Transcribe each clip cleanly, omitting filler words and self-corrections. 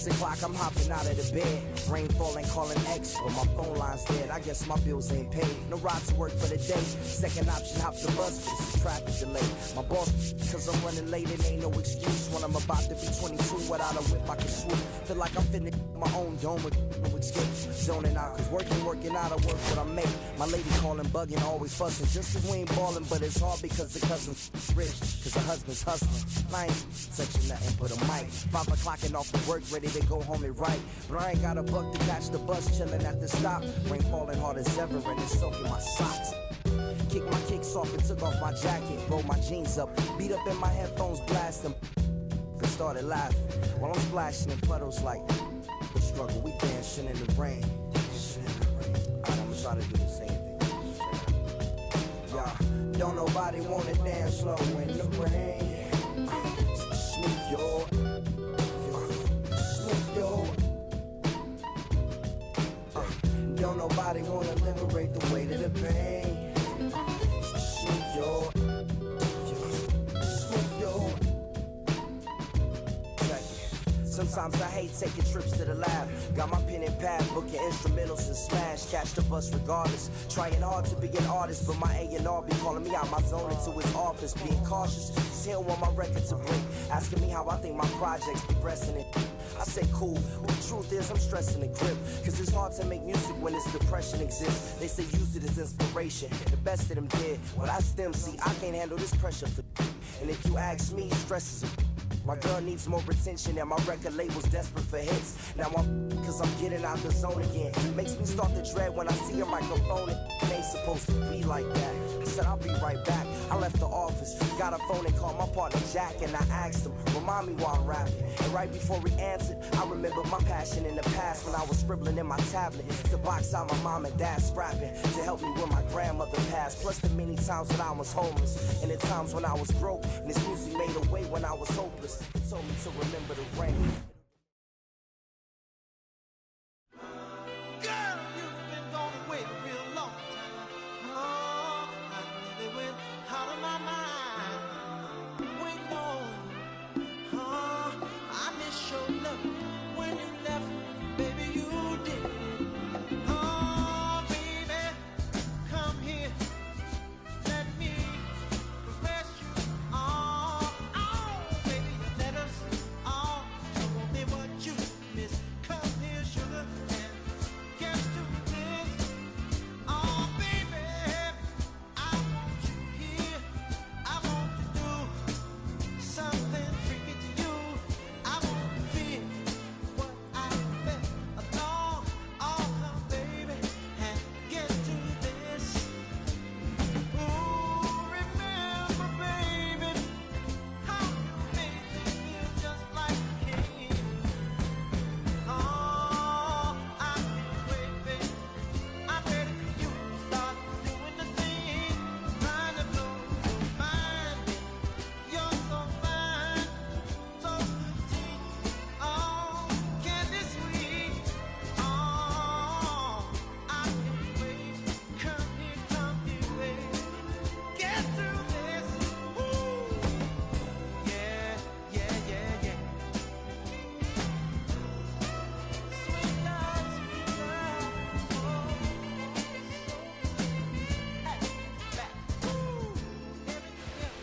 6 o'clock, I'm hopping out of the bed. Rain falling, calling X, but my phone line's dead. I guess my bills ain't paid. No ride to work for the day. Second option, hop the bus, but it's a traffic delay. My boss, cause I'm running late, and ain't no excuse. When I'm about to be 22, without a whip I can swoop. Feel like I'm finna my own dome with no escape. Zoning out, cause working out, I work what I make. My lady calling, bugging, always fussing. Just cause we ain't ballin', but it's hard because the cousin's rich. Cause the husband's hustling. I ain't touching nothing but a mic. 5 o'clock and off of work, ready to go home and write. But I ain't got a buck to catch the bus, chillin' at the stop. Rain falling hard as ever, and it's soaking my socks. Kicked my kicks off and took off my jacket. Rolled my jeans up, beat up in my headphones, blasting. And started laughing while I'm splashing in puddles like the struggle. We dancing in the rain. Alright, I'ma try to do the same thing. Yeah, don't nobody wanna dance slow in the rain. Smooth your, smooth your. Don't nobody wanna liberate the weight of the pain. Smooth your, smooth your. Sometimes I hate taking trips to the lab. Got my pen and pad, booking instrumentals and smash. Catch the bus regardless. Trying hard to be an artist, but my A&R be calling me out my zone into his office. Being cautious, cause he don't want my record to break. Asking me how I think my project's progressing it. I say cool, but the truth is I'm stressing the grip. Cause it's hard to make music when this depression exists. They say use it as inspiration. The best of them did. Well, I stem, see, I can't handle this pressure for. And if you ask me, stress is a. My girl needs more attention and my record label's desperate for hits. Now I'm cause I'm getting out the zone again. Makes me start to dread when I see a microphone. It ain't supposed to be like that. I said I'll be right back. I left the office, got a phone and called my partner Jack, and I asked him, remind me while I'm rapping. And right before he answered, I remembered my passion in the past when I was scribbling in my tablet to box out my mom and dad's scrapping to help me when my grandmother passed. Plus the many times that I was homeless and the times when I was broke. And this music made a way when I was hopeless. It told me to remember the rain. Girl, you've been gone away a real long time. Oh, I nearly went out of my mind. Wait, no. Oh, I miss your love when you left, baby, you did. Oh, baby, come here. Let me caress you. Oh, oh, baby, you let us. Oh, show me what you miss. Come here, sugar, and get to this. Oh, baby, I want you here. I want to do something freaky to you. I want to feel what I felt along. Oh, come, baby, and get to this. Ooh, remember, baby, how you made me feel just like a king. Oh, I can't wait, baby. I'm ready for you to start doing the thing, trying to blow your mind. You're so fine, so petite. Oh, candy sweet. Oh, I can't wait. Come here, baby. Get through this. Ooh, yeah, yeah, yeah, yeah. Sweet love, sweet love. Oh, so hey, back. Ooh, everything else.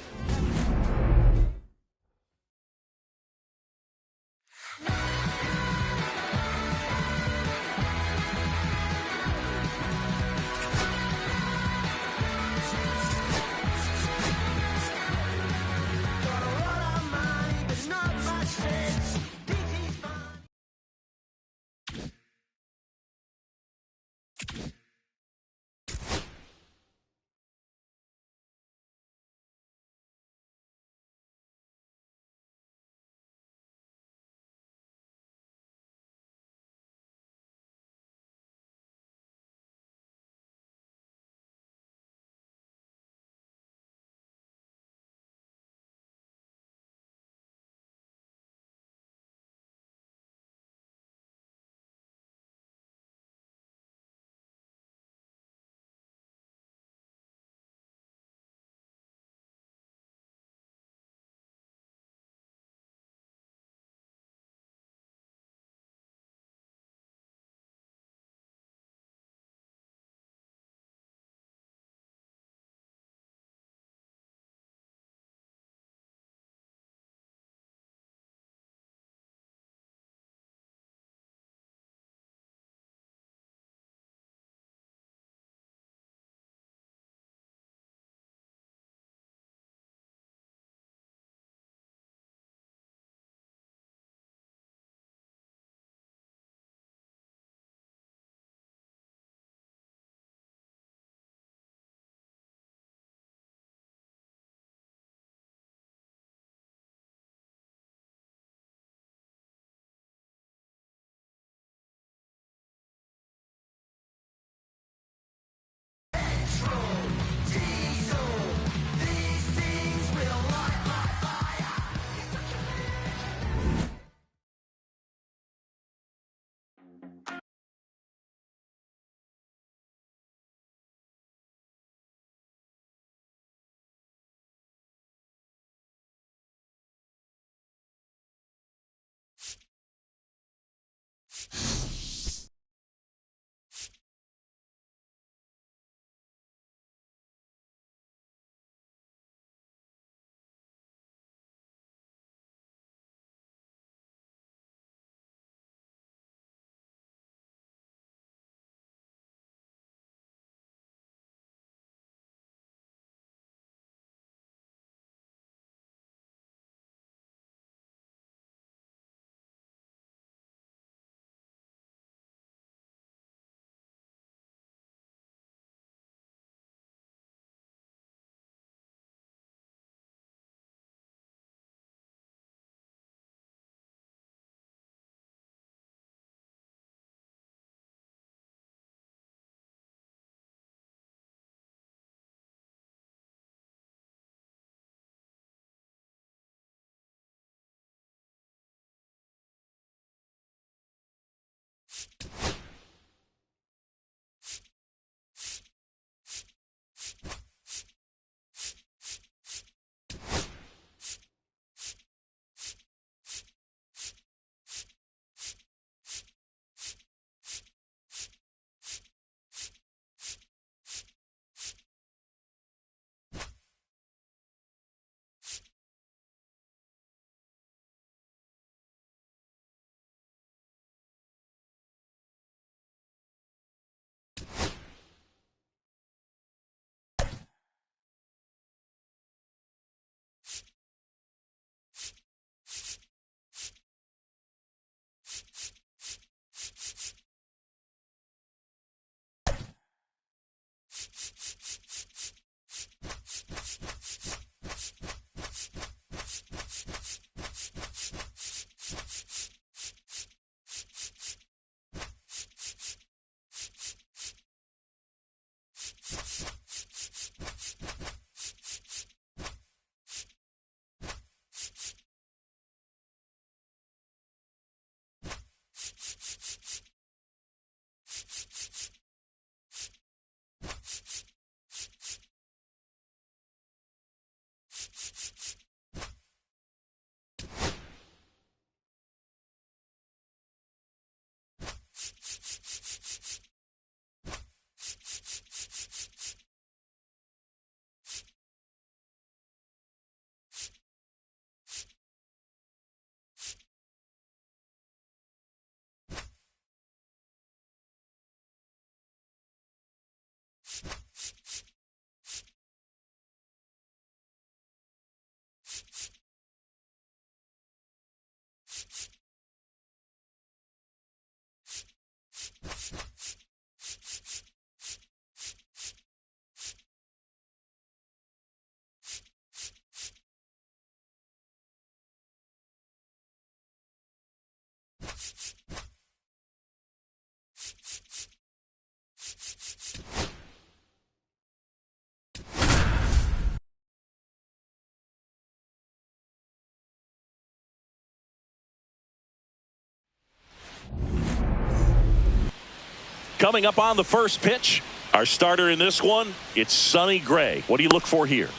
Coming up on the first pitch, our starter in this one, it's Sonny Gray. What do you look for here?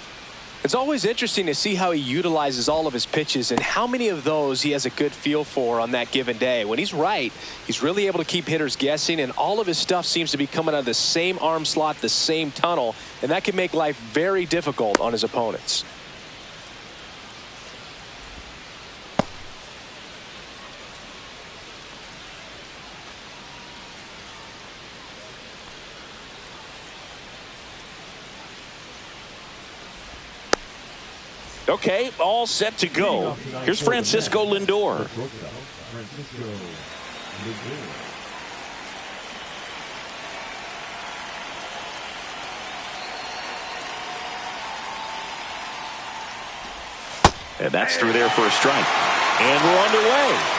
It's always interesting to see how he utilizes all of his pitches and how many of those he has a good feel for on that given day. When he's right, he's really able to keep hitters guessing, and all of his stuff seems to be coming out of the same arm slot, the same tunnel, and that can make life very difficult on his opponents. Okay, all set to go. Here's Francisco Lindor. And that's through there for a strike. And we're underway.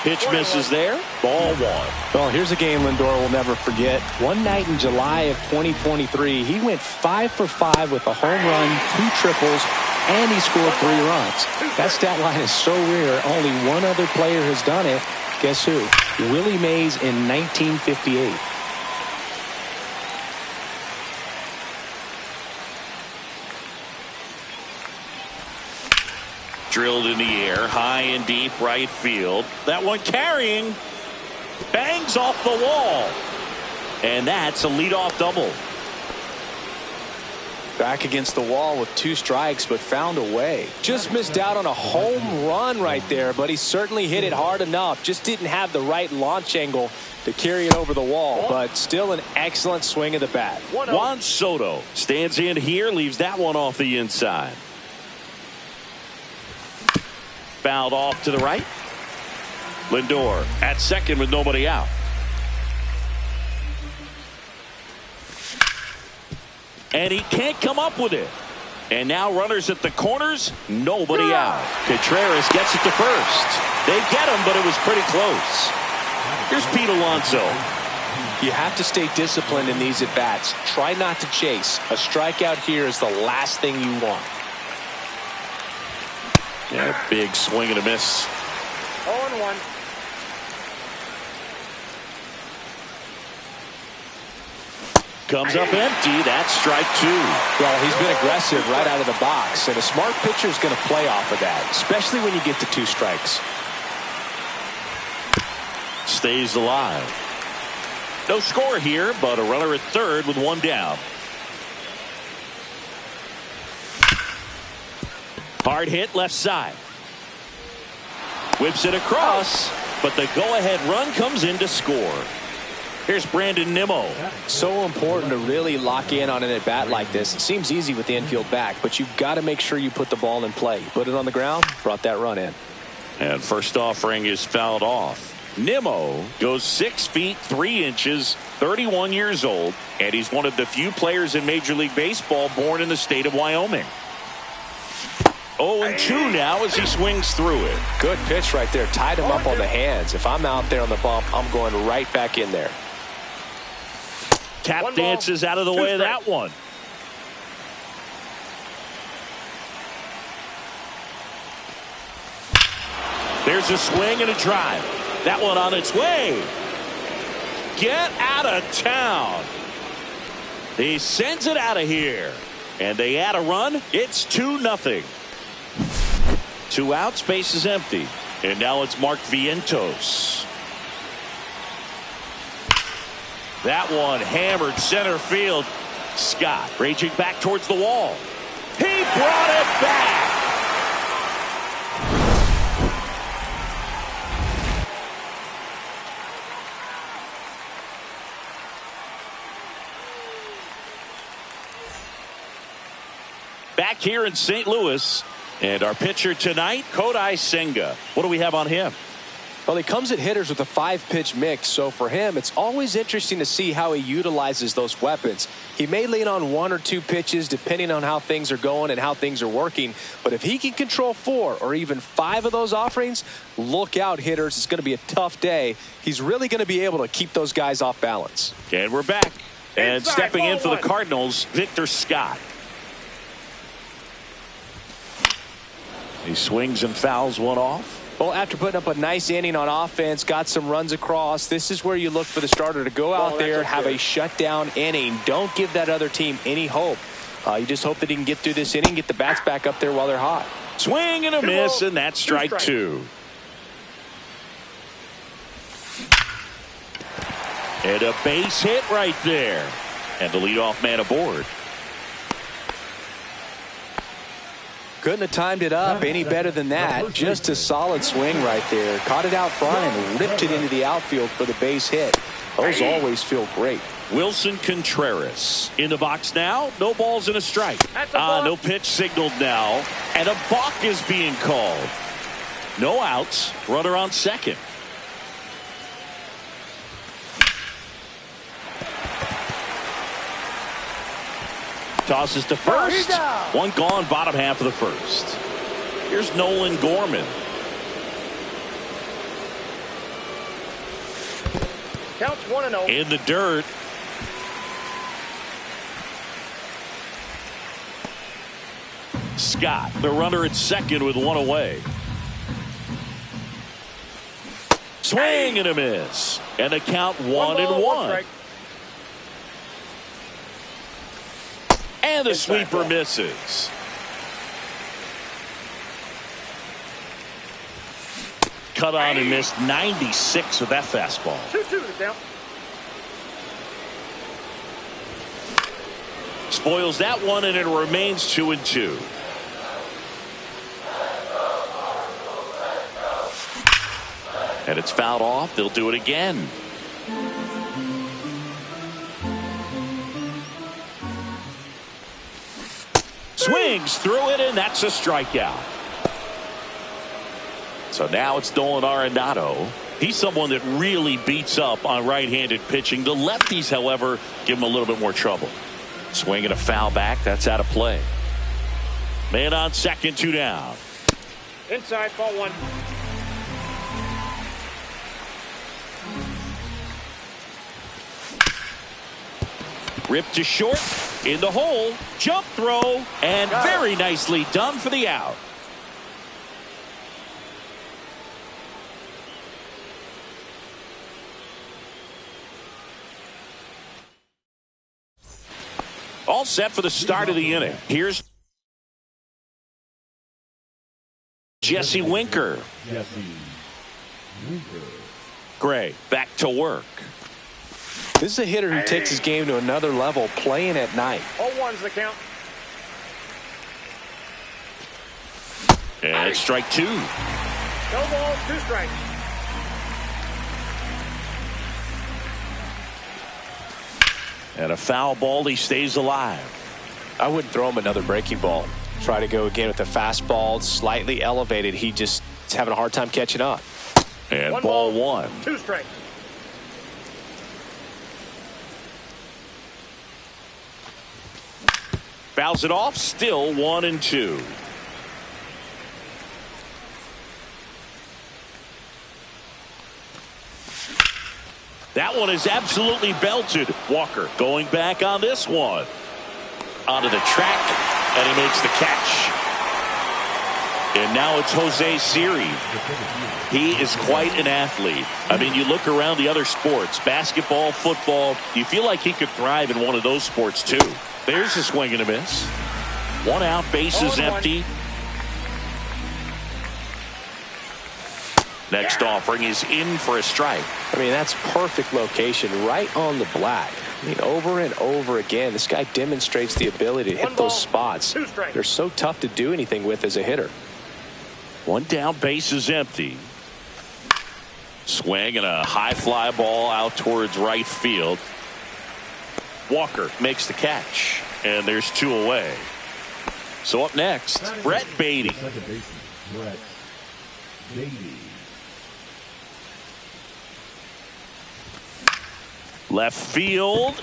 Pitch misses there. Ball one. Well, here's a game Lindor will never forget. One night in July of 2023, he went 5 for 5 with a home run, 2 triples, and he scored 3 runs. That stat line is so rare. Only one other player has done it. Guess who? Willie Mays in 1958. Drilled in the air, high and deep right field. That one carrying, bangs off the wall. And that's a leadoff double. Back against the wall with 2 strikes, but found a way. Just missed out on a home run right there, but he certainly hit it hard enough. Just didn't have the right launch angle to carry it over the wall, but still an excellent swing of the bat. Juan Soto stands in here, leaves that one off the inside. Fouled off to the right. Lindor at second with nobody out. And he can't come up with it. And now runners at the corners, nobody out. Contreras gets it to first. They get him, but it was pretty close. Here's Pete Alonso. You have to stay disciplined in these at-bats. Try not to chase. A strikeout here is the last thing you want. Yeah, big swing and a miss. 0-1. Comes up empty. That's strike 2. Well, he's been aggressive right out of the box, and a smart pitcher is going to play off of that, especially when you get to 2 strikes. Stays alive. No score here, but a runner at third with 1 down. Hard hit left side. Whips it across, but the go-ahead run comes in to score. Here's Brandon Nimmo. So important to really lock in on an at-bat like this. It seems easy with the infield back, but you've got to make sure you put the ball in play. Put it on the ground, brought that run in. And first offering is fouled off. Nimmo goes 6 feet 3 inches, 31 years old, and he's one of the few players in Major League Baseball born in the state of Wyoming. 0-2 now as he swings through it. Good pitch right there. Tied him up on the hands. If I'm out there on the bump, I'm going right back in there. Tap dances out of the way of that one. There's a swing and a drive. That one on its way. Get out of town. He sends it out of here. And they add a run. It's 2-0. 2 outs, base is empty. And now it's Mark Vientos. That one hammered center field. Scott raging back towards the wall. He brought it back. Back here in St. Louis, And our pitcher tonight, Kodai Senga. What do we have on him? Well, he comes at hitters with a 5-pitch mix, so for him, it's always interesting to see how he utilizes those weapons. He may lean on 1 or 2 pitches depending on how things are going and how things are working, but if he can control 4 or even 5 of those offerings, look out, hitters. It's going to be a tough day. He's really going to be able to keep those guys off balance. And we're back. And stepping in for the Cardinals, Victor Scott. He swings and fouls one off. Well, after putting up a nice inning on offense, got some runs across, this is where you look for the starter to go out there, have a shutdown inning. Don't give that other team any hope. You just hope that he can get through this inning, get the bats back up there while they're hot. Swing and a miss, and that's strike 2. And a base hit right there. And the leadoff man aboard. Couldn't have timed it up any better than that. Just a solid swing right there. Caught it out front and ripped it into the outfield for the base hit. Those always feel great. Wilson Contreras in the box now. No balls and a strike. No pitch signaled now. And a balk is being called. No outs. Runner on second. Tosses to first. One gone, bottom half of the first. Here's Nolan Gorman. Counts 1-0. In the dirt. Scott, the runner at second with 1 away. Swing and a miss. And the count 1-1. And the sweeper misses. Cut on and missed 96 with that fastball. 2-2 to count. Spoils that one, and it remains 2-2. And it's fouled off. They'll do it again. Swings through it, and that's a strikeout. So now it's Nolan Arenado. He's someone that really beats up on right-handed pitching. The lefties, however, give him a little bit more trouble. Swing and a foul back. That's out of play. Man on second, 2 down. Inside, ball 1. Ripped to short, in the hole, jump throw, and very nicely done for the out. All set for the start of the inning. Here's Jesse Winker. Gray back to work. This is a hitter who takes his game to another level, playing at night. 0-1's the count. And it's strike 2. No balls, 2 strikes. And a foul ball. He stays alive. I wouldn't throw him another breaking ball. Try to go again with a fastball, slightly elevated. He just is having a hard time catching up. And ball 1. 2 strikes. Fouls it off. Still 1-2. That one is absolutely belted. Walker going back on this one. Onto the track, and he makes the catch. And now it's Jose Siri. He is quite an athlete. I mean, you look around the other sports, basketball, football, you feel like he could thrive in one of those sports too. There's a swing and a miss. 1 out, bases empty. Next offering is in for a strike. I mean, that's perfect location, right on the black. I mean, over and over again, this guy demonstrates the ability to hit those spots. They're so tough to do anything with as a hitter. 1 down, bases empty. Swing and a high fly ball out towards right field. Walker makes the catch, and there's 2 away. So up next, Brett Beatty. Second baseman, Brett Beatty. Left field.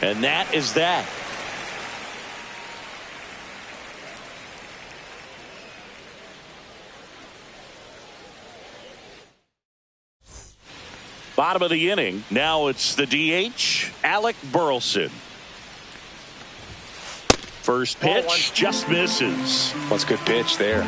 And that is that. Bottom of the inning. Now it's the DH, Alec Burleson. First pitch just misses. That's a good pitch there.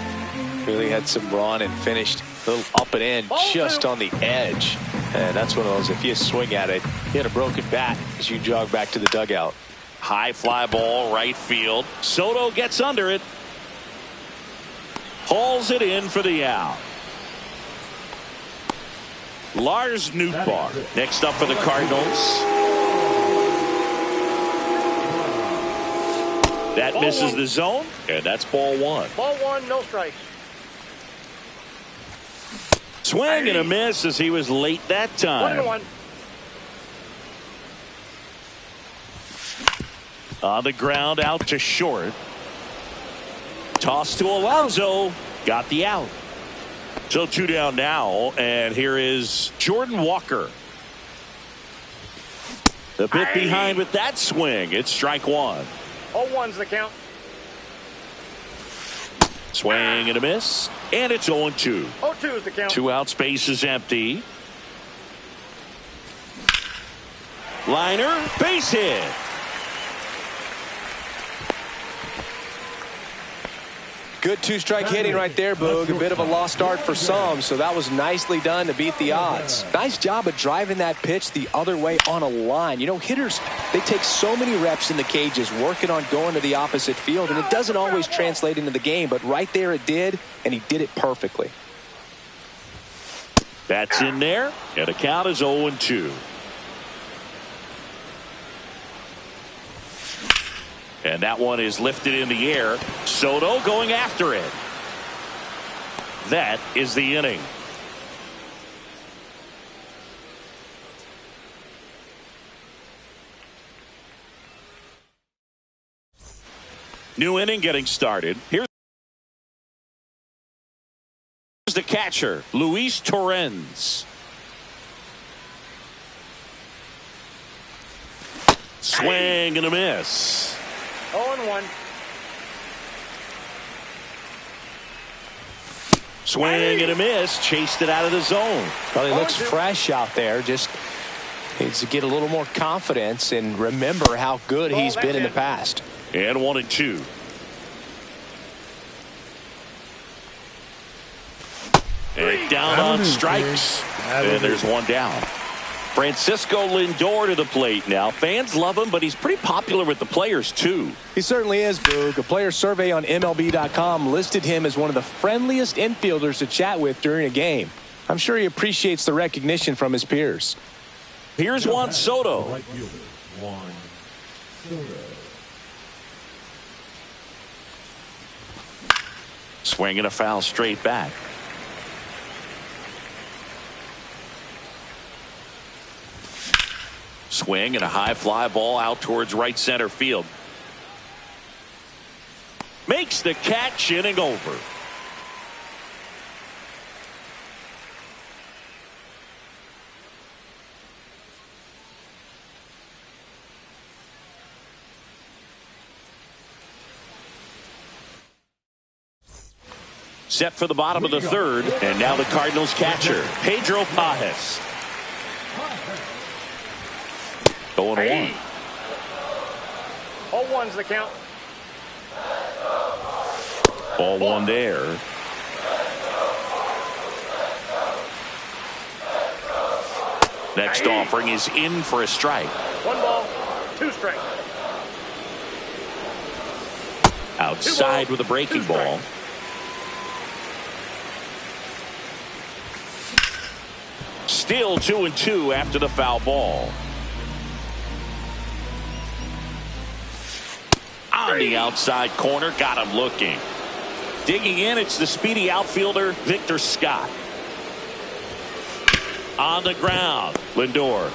Really had some run and finished a little up and in, just on the edge. And that's one of those, if you swing at it, you hit a broken bat as you jog back to the dugout. High fly ball, right field. Soto gets under it. Hauls it in for the out. Lars Nootbaar next up for the Cardinals. That misses the zone, and that's ball one. Ball one, no strikes. Swing and a miss as he was late that time. 1-1. On the ground, out to short. Toss to Alonso. Got the out. So 2 down now, and here is Jordan Walker. The bit behind with that swing. It's strike one. 0-1's the count. Swing and a miss, and it's 0-2. 0-2's the count. 2 out, space is empty. Liner, base hit. Good two-strike hitting right there, Boog. A bit of a lost start for some, so that was nicely done to beat the odds. Nice job of driving that pitch the other way on a line. You know, hitters, they take so many reps in the cages working on going to the opposite field, and it doesn't always translate into the game, but right there it did, and he did it perfectly. That's in there, and the count is 0-2. And that one is lifted in the air. Soto going after it. That is the inning. New inning getting started. Here's the catcher, Luis Torrens. Swing and a miss. 0-1. Swing and a miss. Chased it out of the zone. Well, he looks fresh out there. Just needs to get a little more confidence and remember how good he's been in the past. And 1-2. And down on strikes. And there's one down. Francisco Lindor to the plate now. Fans love him, but he's pretty popular with the players, too. He certainly is, Boog. A player survey on MLB.com listed him as one of the friendliest infielders to chat with during a game. I'm sure he appreciates the recognition from his peers. Here's Juan Soto. Right fielder, Juan Soto. Swing and a foul straight back. Swing and a high fly ball out towards right center field. Makes the catch, inning over. Set for the bottom of the third, and now the Cardinals catcher, Pedro Pajes. 0-1. 0-1's the count. Ball one there. Next offering is in for a strike. 1 ball, 2 strikes. Outside with a breaking ball. Still 2-2 after the foul ball. On the outside corner, got him looking. Digging in, it's the speedy outfielder, Victor Scott. On the ground, Lindor.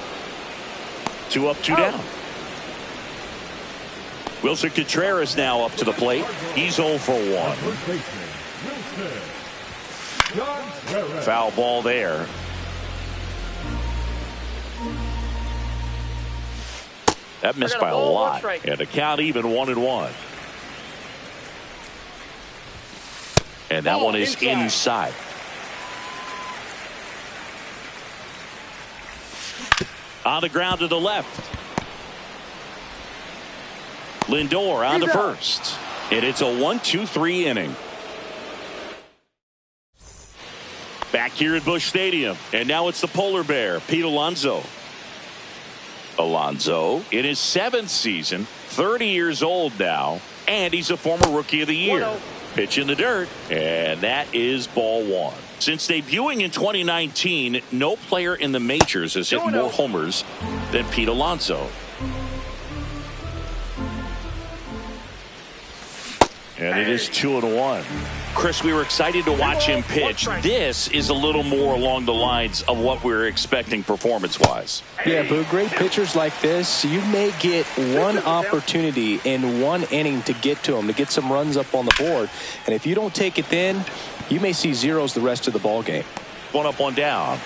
2 up, 2 down. Wilson Contreras now up to the plate. He's 0 for 1. First baseman, Wilson Contreras. Foul ball there. That missed by a lot. And the count even 1-1. And that one is inside. On the ground to the left. Lindor on to first. And it's a 1-2-3 inning. Back here at Busch Stadium. And now it's the polar bear, Pete Alonso. Alonso in his 7th season, 30 years old now, and he's a former Rookie of the Year. 1-0. Pitch in the dirt, and that is ball 1. Since debuting in 2019, no player in the majors has hit 2-0. more homers than Pete Alonso. And it is 2-1. Chris, we were excited to watch him pitch. This is a little more along the lines of what we were expecting performance-wise. Yeah, but great pitchers like this, you may get one opportunity in one inning to get to them, to get some runs up on the board. And if you don't take it then, you may see zeros the rest of the ball game. 1 up, 1 down.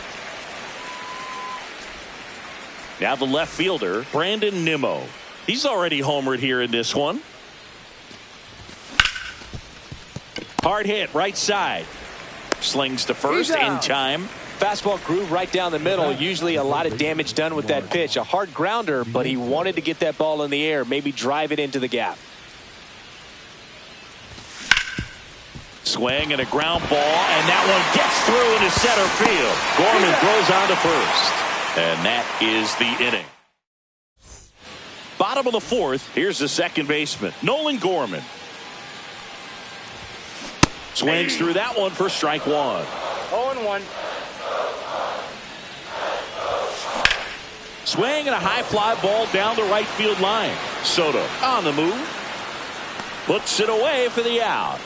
Now the left fielder, Brandon Nimmo. He's already homered here in this one. Hard hit, right side. Slings to first in time. Fastball groove right down the middle. Usually a lot of damage done with that pitch. A hard grounder, but he wanted to get that ball in the air, maybe drive it into the gap. Swing and a ground ball, and that one gets through into center field. Gorman throws on to first, and that is the inning. Bottom of the 4th, here's the second baseman, Nolan Gorman. Swings through that one for strike 1. 0-1. Swing and a high fly ball down the right field line. Soto on the move. Puts it away for the out.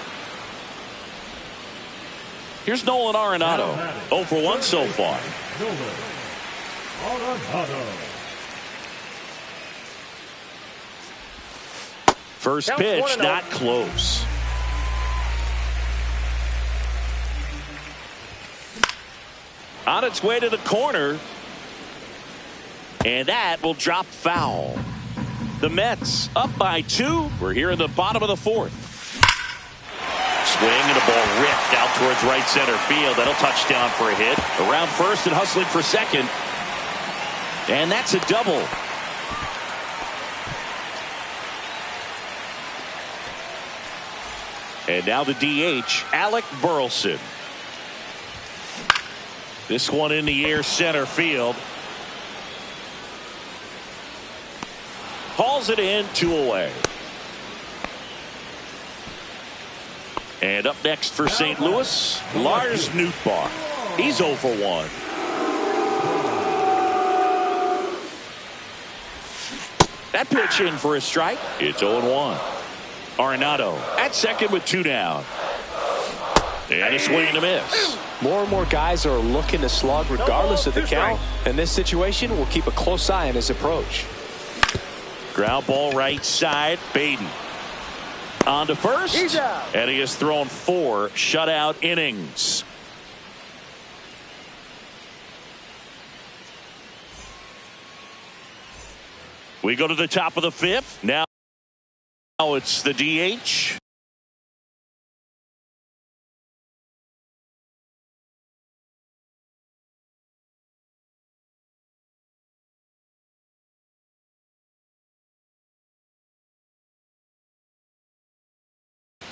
Here's Nolan Arenado. 0 for 1 so far. Nolan Arenado. First pitch, not close. On its way to the corner. And that will drop foul. The Mets up by 2. We're here in the bottom of the 4th. Swing and a ball ripped out towards right center field. That'll touch down for a hit. Around first and hustling for second. And that's a double. And now the DH, Alec Burleson. This one in the air center field. Hauls it in, 2 away. And up next for St. Louis, Lars Nootbaar. He's 0 for 1. That pitch in for a strike. It's 0-1. Arenado at second with 2 down. And a swing and a miss. More and more guys are looking to slug regardless of the count. In this situation, we'll keep a close eye on his approach. Ground ball right side. Baden on to first. He's out. And he has thrown 4 shutout innings. We go to the top of the 5th. Now it's the DH.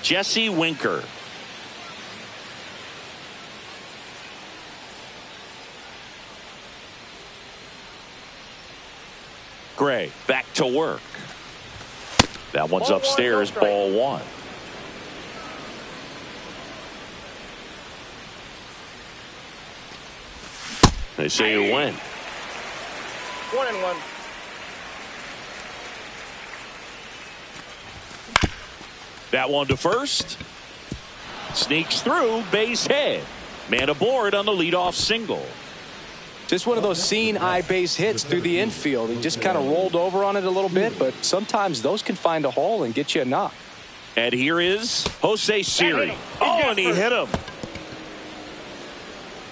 Jesse Winker. Gray back to work. That one's upstairs, ball 1. They say you win. 1-1. That one to first. Sneaks through, base hit. Man aboard on the leadoff single. Just one of those seeing eye base hits through the infield. He just kind of rolled over on it a little bit, but sometimes those can find a hole and get you a knock. And here is Jose Siri. Oh, and he hit him.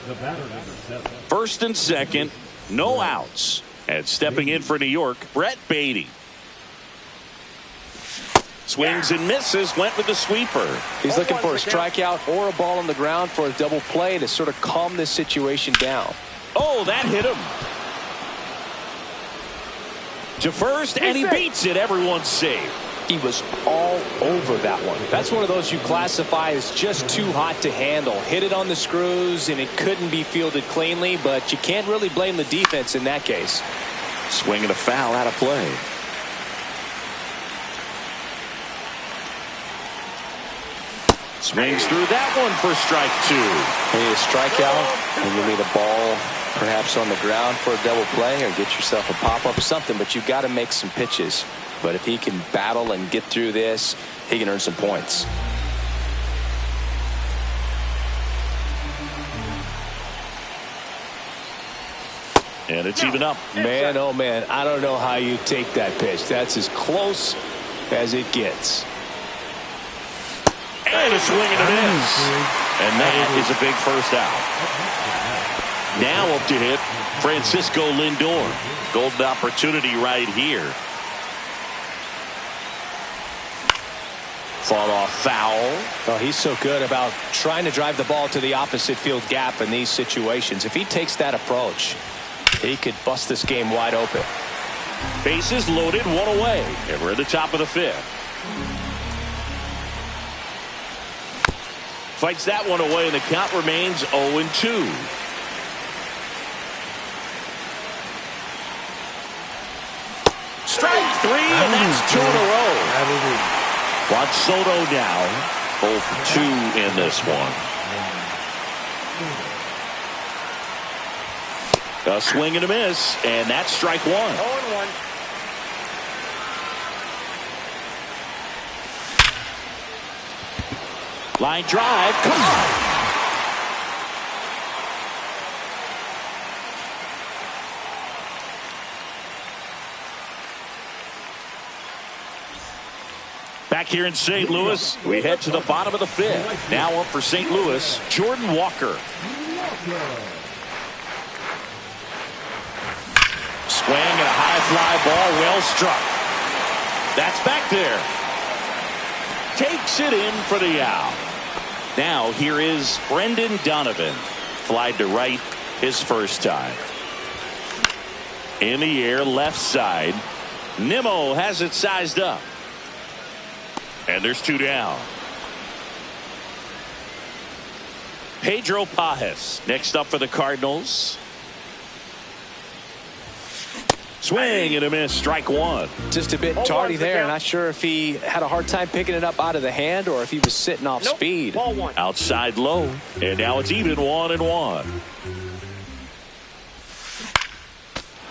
The batter, number 7. First and second, no outs. And stepping in for New York, Brett Beatty. Swings and misses, went with the sweeper. He's looking for a strikeout or a ball on the ground for a double play to sort of calm this situation down. Oh, that hit him. To first, and he beats it. Everyone's safe. He was all over that one. That's one of those you classify as just too hot to handle. Hit it on the screws, and it couldn't be fielded cleanly, but you can't really blame the defense in that case. Swing and a foul out of play. Swings through that one for strike 2. You need a strikeout, and you need a ball perhaps on the ground for a double play, or get yourself a pop-up or something, but you've got to make some pitches. But if he can battle and get through this, he can earn some points. And it's even up. Man, oh man, I don't know how you take that pitch. That's as close as it gets. And a swing and a miss. And that is a big first out. Now up to hit Francisco Lindor. Golden opportunity right here. Fought off foul. Oh, he's so good about trying to drive the ball to the opposite field gap in these situations. If he takes that approach, he could bust this game wide open. Bases loaded, one away. And we're at the top of the 5th. Fights that one away, and the count remains 0-2. Strike 3, and that's 2 in a row. Juan Soto now 0 for 2 in this one. A swing and a miss, and that's strike 1. 0-1. Line drive, come on. Back here in St. Louis, we head to the bottom of the 5th. Now up for St. Louis, Jordan Walker. Swing and a high fly ball, well struck. That's back there. Takes it in for the out. Now here is Brendan Donovan. Flied to right his first time. In the air, left side. Nimmo has it sized up. And there's 2 down. Pedro Pajes next up for the Cardinals. Swing and a miss, strike 1. Just a bit tardy there. Not sure if he had a hard time picking it up out of the hand or if he was sitting off speed. Ball 1. Outside low, and now it's even 1-1.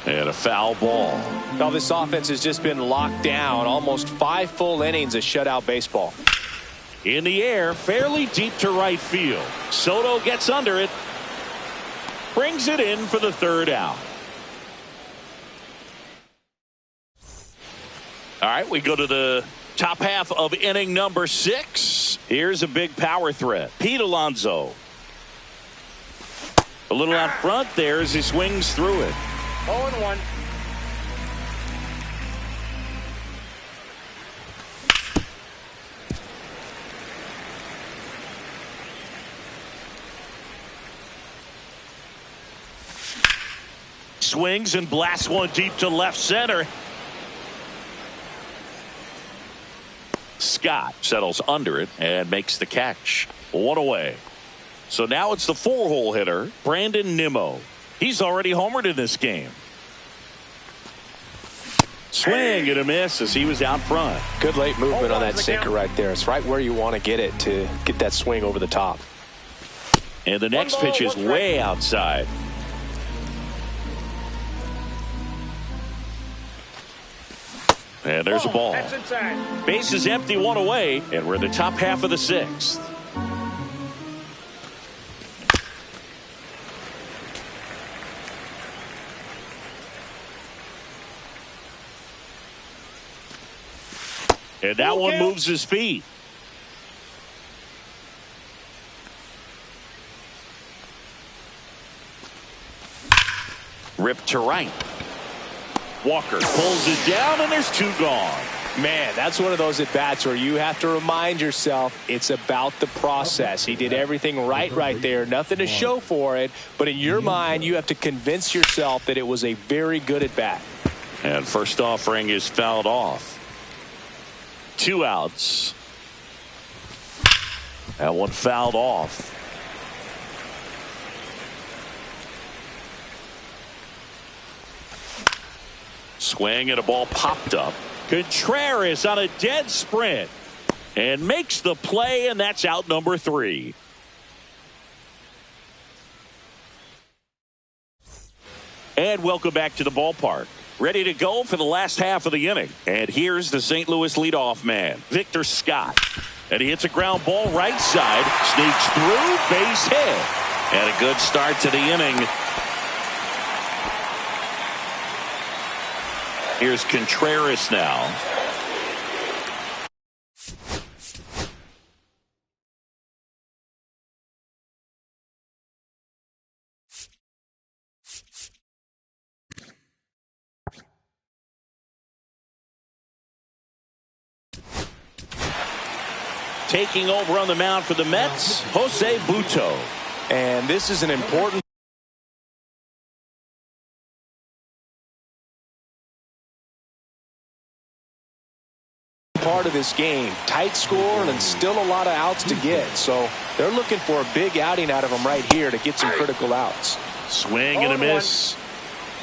And a foul ball. Now this offense has just been locked down. Almost 5 full innings of shutout baseball. In the air, fairly deep to right field. Soto gets under it. Brings it in for the 3rd out. All right, we go to the top half of inning number 6. Here's a big power threat. Pete Alonso. A little out front there as he swings through it. 0-1. Swings and blasts one deep to left center. Scott settles under it and makes the catch. 1 away. So now it's the 4-hole hitter, Brandon Nimmo. He's already homered in this game. Swing and a miss as he was out front. Good late movement on that sinker right there. It's right where you want to get it to get that swing over the top. And the next pitch is way outside. And there's a ball. That's inside. Base is empty, 1 away, and we're in the top half of the 6th. And that one moves his feet. Ripped to right. Walker pulls it down, and there's two gone. Man, that's one of those at-bats where you have to remind yourself it's about the process. He did everything right there. Nothing to show for it. But in your mind, you have to convince yourself that it was a very good at-bat. And first offering is fouled off. 2 outs. That one fouled off. Swing and a ball popped up. Contreras on a dead sprint and makes the play, and that's out number 3. And welcome back to the ballpark. Ready to go for the last half of the inning. And here's the St. Louis leadoff man, Victor Scott. And he hits a ground ball right side, sneaks through, base hit. And a good start to the inning. Here's Contreras now. Taking over on the mound for the Mets, Jose Butto. And this is an important part of this game. Tight score and still a lot of outs to get. So they're looking for a big outing out of him right here to get some critical outs. Swing and a miss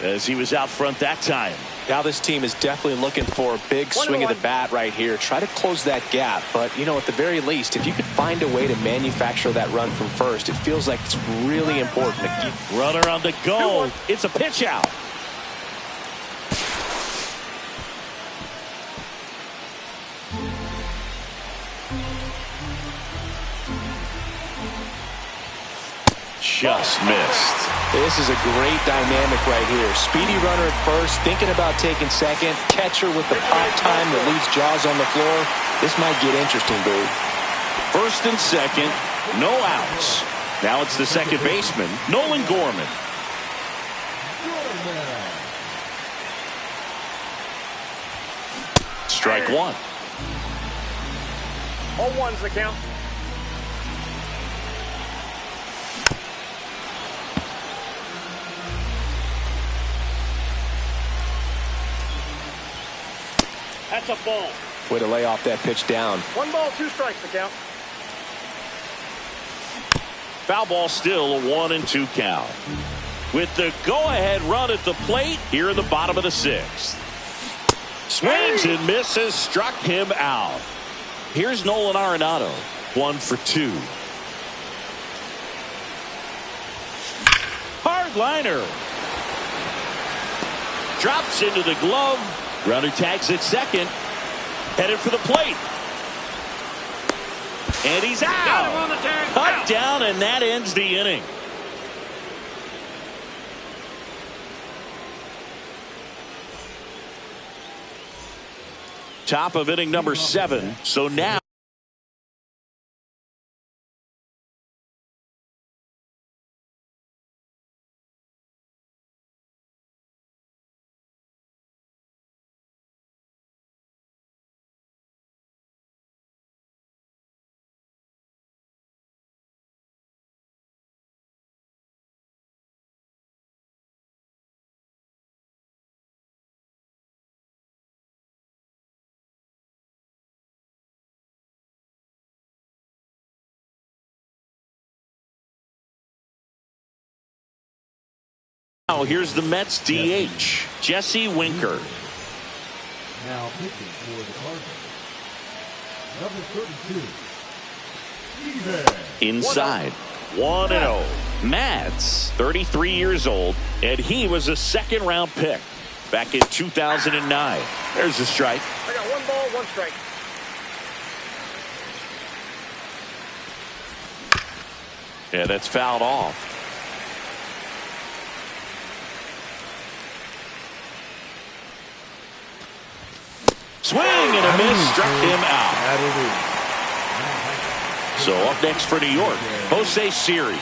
as he was out front that time. Now this team is definitely looking for a big swing of the bat right here. Try to close that gap. But, you know, at the very least, if you could find a way to manufacture that run from first, it feels like it's really important to keep. Runner on the go. It's a pitch out. Just missed. This is a great dynamic right here. Speedy runner at first, thinking about taking second. Catcher with the pop time that leaves Jaws on the floor. This might get interesting, dude. First and second, no outs. Now it's the second baseman, Nolan Gorman. Strike one. 0-1's the count. That's a ball. Way to lay off that pitch down. 1 ball, 2 strikes the count. Foul ball, still a 1-2 count. With the go-ahead run at the plate here in the bottom of the 6th. Swings and misses, struck him out. Here's Nolan Arenado, 1 for 2. Hard liner. Drops into the glove. Runner tags at second. Headed for the plate. And he's out. Cut down, and that ends the inning. Top of inning number 7. So now here's the Mets DH, Jesse Winker. Now pitching for the Cardinals, number 32, Inside, 1-0. Mads, 33 years old, and he was a second-round pick back in 2009. There's a strike. I got 1 ball, 1 strike. Yeah, that's fouled off. Swing and a miss, struck him out. That'll do. So up next for New York, Jose Siri.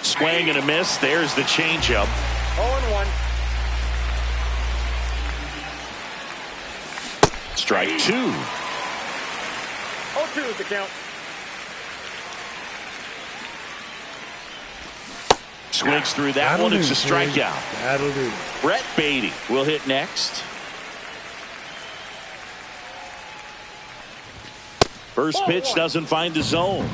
Swing and a miss. There's the changeup. 0-1. Strike 2. 0-2 is the count. Swings through that one. It's a strikeout. That'll do. Brett Beatty will hit next. First pitch doesn't find the zone.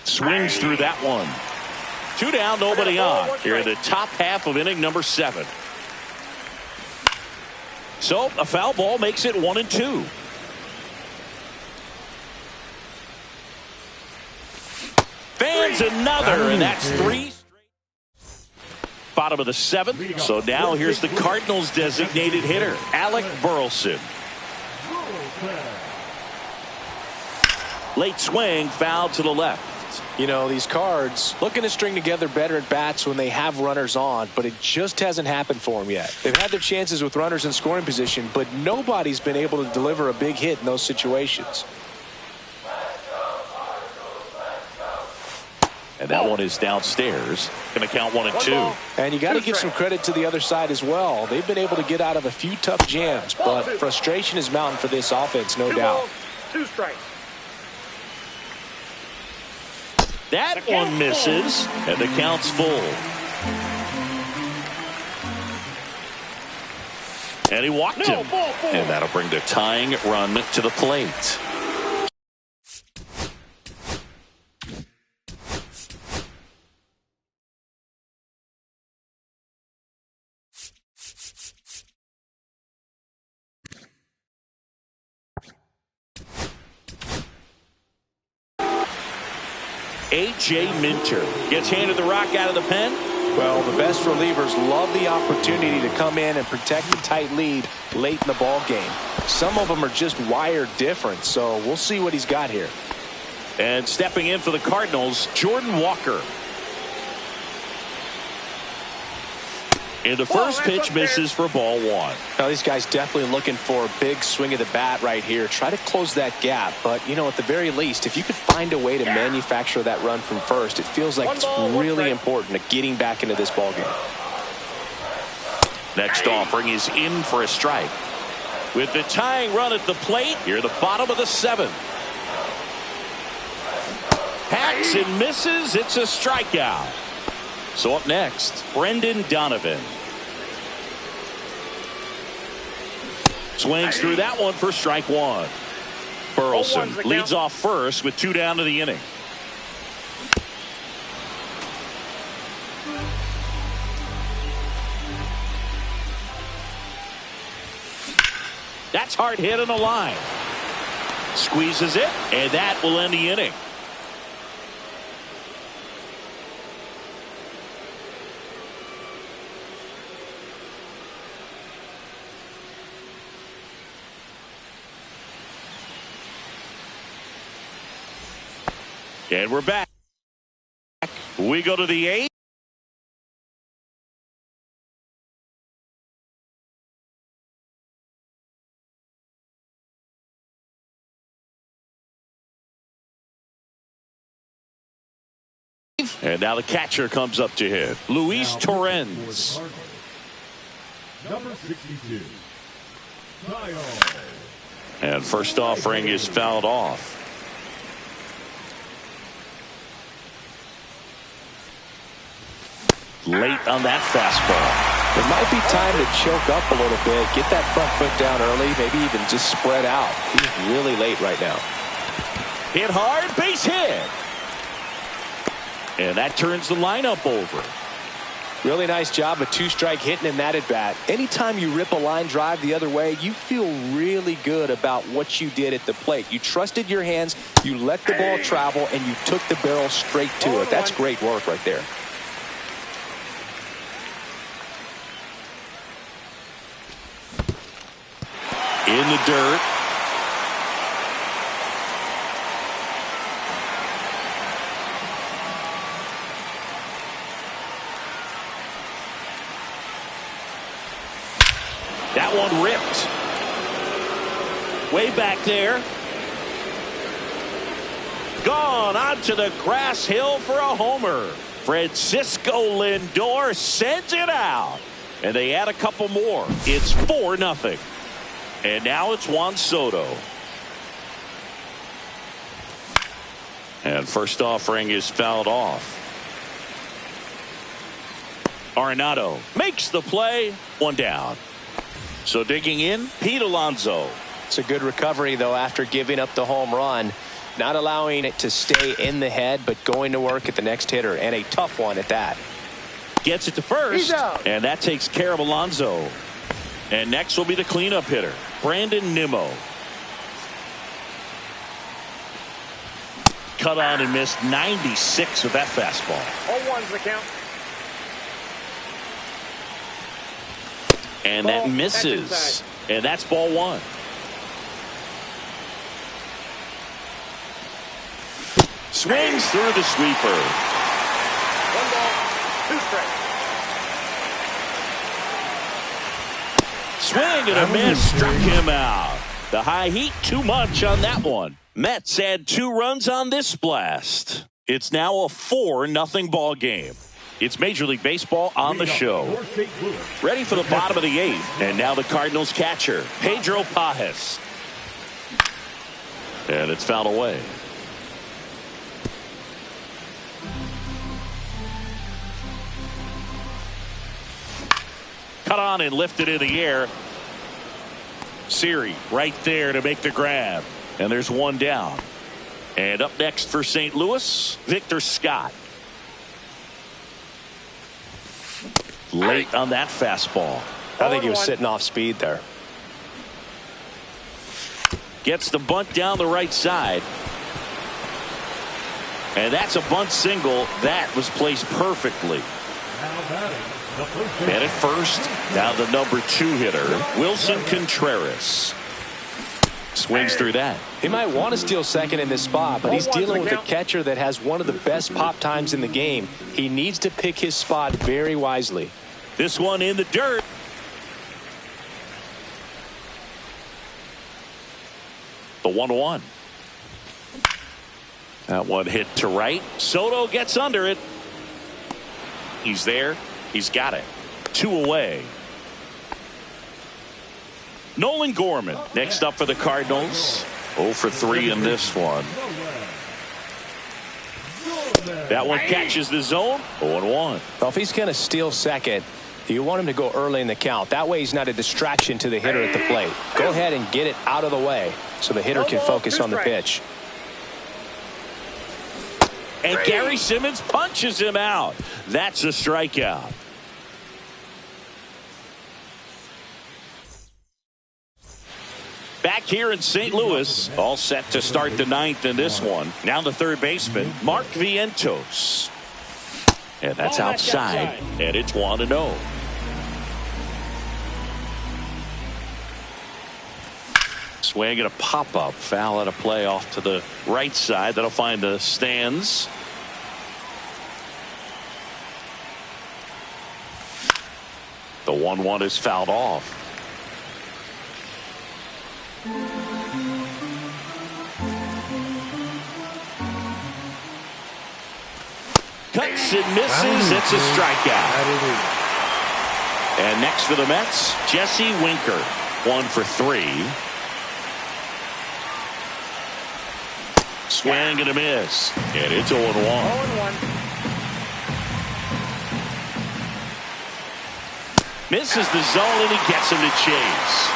Swings through that one. 2 down, nobody on. Here in the top half of inning number 7. So a foul ball makes it 1-2. Fans another, and that's 3 straight. Bottom of the 7th. So now here's the Cardinals' designated hitter, Alec Burleson. Late swing, foul to the left. You know, these Cards looking to string together better at bats when they have runners on, but it just hasn't happened for them yet. They've had their chances with runners in scoring position, but nobody's been able to deliver a big hit in those situations. And that one is downstairs. Going to count 1-2. And you got to give some credit to the other side as well. They've been able to get out of a few tough jams, but frustration is mounting for this offense, no doubt. 2 strikes. That one misses, and the count's full. And he walked him. And that'll bring the tying run to the plate. A.J. Minter gets handed the rock out of the pen. Well, the best relievers love the opportunity to come in and protect the tight lead late in the ball game. Some of them are just wired different, so we'll see what he's got here. And stepping in for the Cardinals, Jordan Walker. And the first pitch misses for ball 1. Now, these guys definitely looking for a big swing of the bat right here. Try to close that gap. But, you know, at the very least, if you could find a way to manufacture that run from first, it feels like it's really important to getting back into this ball game. Next offering is in for a strike. With the tying run at the plate, here the bottom of the 7th. Hacks and misses. It's a strikeout. So up next, Brendan Donovan. Swings through that one for strike 1. Burleson leads off first with 2 down to the inning. That's hard hit on the line. Squeezes it, and that will end the inning. And we're back. We go to the 8th. And now the catcher comes up to hit. Luis Torrens. Number 62. Kyle. And first offering is fouled off. Late on that fastball. It might be time to choke up a little bit, get that front foot down early, maybe even just spread out. He's really late right now. Hit hard, base hit. And that turns the lineup over. Really nice job of 2-strike hitting in that at bat. Anytime you rip a line drive the other way, you feel really good about what you did at the plate. You trusted your hands, you let the ball travel, and you took the barrel straight to it. That's great work right there. In the dirt. That one ripped. Way back there. Gone onto the grass hill for a homer. Francisco Lindor sends it out. And they add a couple more. It's 4-0. And now it's Juan Soto. And first offering is fouled off. Arenado makes the play. One down. So digging in, Pete Alonso. It's a good recovery, though, after giving up the home run. Not allowing it to stay in the head, but going to work at the next hitter, and a tough one at that. Gets it to first, and that takes care of Alonso. And next will be the cleanup hitter, Brandon Nimmo. Cut on and missed 96 with that fastball. 0-1's the count. And that misses. And that's ball one. Swings through the sweeper. 1 ball, 2 strikes. Swing and a miss, struck him out. The high heat, too much on that one. Mets add 2 runs on this blast. It's now a 4-0 ball game. It's Major League Baseball on the show. Ready for the bottom of the 8th. And now the Cardinals catcher, Pedro Pajes. And it's fouled away. Cut on and lifted in the air. Siri right there to make the grab. And there's one down. And up next for St. Louis, Victor Scott. Late on that fastball. I think he was sitting off speed there. Gets the bunt down the right side. And that's a bunt single. That was placed perfectly. And at first, now the number 2 hitter, Wilson Contreras. Swings through that. He might want to steal second in this spot, but he's dealing with a catcher that has one of the best pop times in the game. He needs to pick his spot very wisely. This one in the dirt. The 1-1. That one hit to right. Soto gets under it. He's there. He's got it. 2 away. Nolan Gorman next up for the Cardinals. 0 for 3 in this one. That one catches the zone. 0-1. Well, if he's going to steal second, you want him to go early in the count. That way he's not a distraction to the hitter at the plate. Go ahead and get it out of the way so the hitter can focus on the pitch. And Gary Simmons punches him out. That's a strikeout. Back here in St. Louis, all set to start the 9th in this one. Now the third baseman, Mark Vientos. And that's outside. And it's 1-0. Swing and a pop-up. Foul at a play off to the right side. That'll find the stands. The 1-1 is fouled off. Cuts and misses. It's a strikeout. And next for the Mets, Jesse Winker. 1 for 3. Swing and a miss. And it's 0-1. 0-1. Misses the zone and he gets him to chase.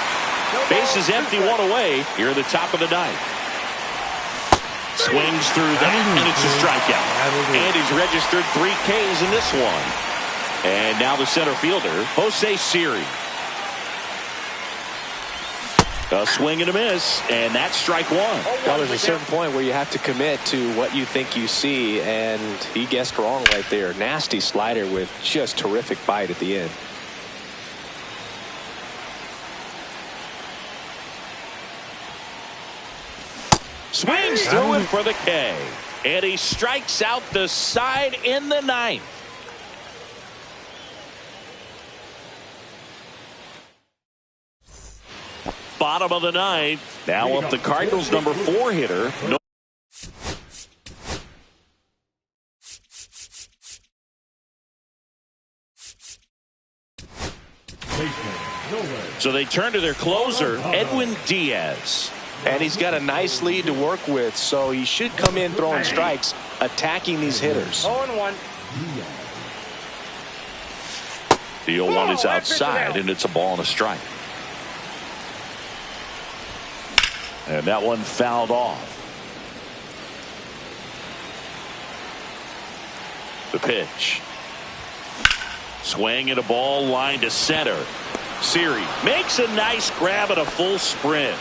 Bases empty, 1 away here in the top of the 9th. Swings through that, and it's a strikeout. And he's registered 3 Ks in this one. And now the center fielder, Jose Siri. A swing and a miss, and that's strike 1. Well, there's a certain point where you have to commit to what you think you see, and he guessed wrong right there. Nasty slider with just terrific bite at the end. Swings through it for the K. And he strikes out the side in the 9th. bottom of the ninth. Now up the Cardinals' number 4 hitter. So they turn to their closer, Edwin Diaz. And he's got a nice lead to work with, so he should come in throwing strikes, attacking these hitters. 0-1. The 0-1 is outside, and it's a ball and a strike. And that one fouled off. The pitch. Swing and a ball line to center. Siri makes a nice grab at a full sprint.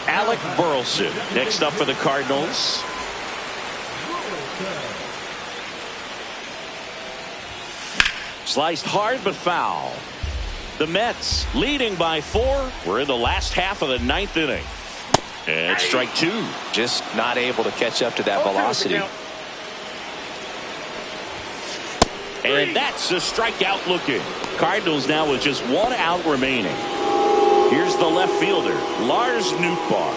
Alec Burleson next up for the Cardinals. Sliced hard but foul. The Mets leading by 4. We're in the last half of the 9th inning. And strike 2. Just not able to catch up to that velocity. And that's a strikeout looking. Cardinals now with just 1 out remaining. Here's the left fielder, Lars Nootbaar.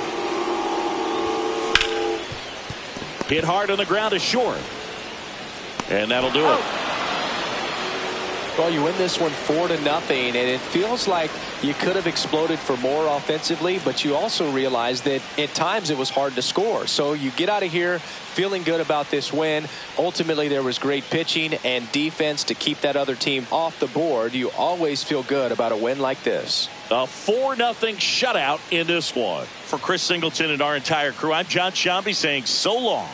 Hit hard on the ground to short. And that'll do it. Well, you win this one 4-0, and it feels like you could have exploded for more offensively, but you also realize that at times it was hard to score. So you get out of here feeling good about this win. Ultimately, there was great pitching and defense to keep that other team off the board. You always feel good about a win like this. A 4-0 shutout in this one. For Chris Singleton and our entire crew, I'm John Shambi saying so long.